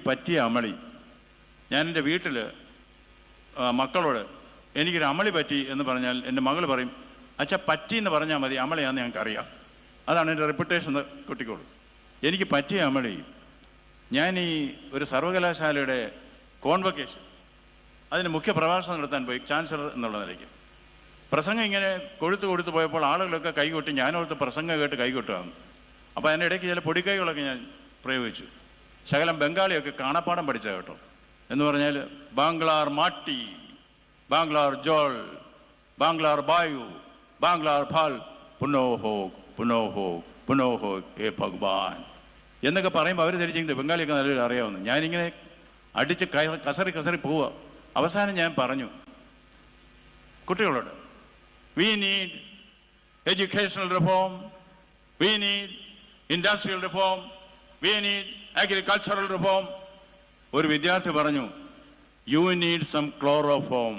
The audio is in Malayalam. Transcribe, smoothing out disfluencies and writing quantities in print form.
പറ്റിയ അമളി. ഞാൻ എൻ്റെ വീട്ടിൽ മക്കളോട് എനിക്കൊരു അമളി പറ്റി എന്ന് പറഞ്ഞാൽ എൻ്റെ മകൾ പറയും, അച്ഛാ പറ്റിയെന്ന് പറഞ്ഞാൽ മതി, അമളിയാണെന്ന് ഞങ്ങൾക്കറിയാം. അതാണ് എൻ്റെ റെപ്യൂട്ടേഷൻ എന്ന് കുട്ടിക്കോളൂ. എനിക്ക് പറ്റിയ അമളി, ഞാൻ ഈ ഒരു സർവകലാശാലയുടെ കോൺവൊക്കേഷൻ അതിന് മുഖ്യ പ്രഭാഷണം നടത്താൻ പോയി, ചാൻസലർ എന്നുള്ള നിലയ്ക്ക്. പ്രസംഗം ഇങ്ങനെ കൊടുത്തു പോയപ്പോൾ ആളുകളൊക്കെ കൈകൊട്ടി, ഞാനോർത്ത് പ്രസംഗം കേട്ട് കൈകൊട്ടുകയാണ്. അപ്പോൾ അതിൻ്റെ ഇടയ്ക്ക് ചില പൊടിക്കൈകളൊക്കെ ഞാൻ പ്രയോഗിച്ചു. ശകലം ബംഗാളിയൊക്കെ കാണാപ്പാടം പഠിച്ച കേട്ടോ. എന്ന് പറഞ്ഞാൽ ബാംഗ്ലാർ മാട്ടി, ബാംഗ്ലാർ ജോൾ, ബാംഗ്ലാർ ബായു, ബാംഗ്ലാർ ഫാൽ, പുനോഹോഗ് പുനോഹോഗ് പുനോഹോഗ് ഹേ ഭഗവാൻ എന്നൊക്കെ പറയുമ്പോൾ അവർ ധരിച്ചിരിക്കുന്നത് ബംഗാളിയൊക്കെ നല്ലൊരു അറിയാവുന്നു. ഞാനിങ്ങനെ അടിച്ച് കസറി പോവുക. അവസാനം ഞാൻ പറഞ്ഞു കുട്ടികളോട്, we need educational reform, we need industrial reform, we need agricultural reform. ഒരു വിദ്യാർത്ഥി പറഞ്ഞു, യു നീഡ് സം ക്ലോറോഫോം.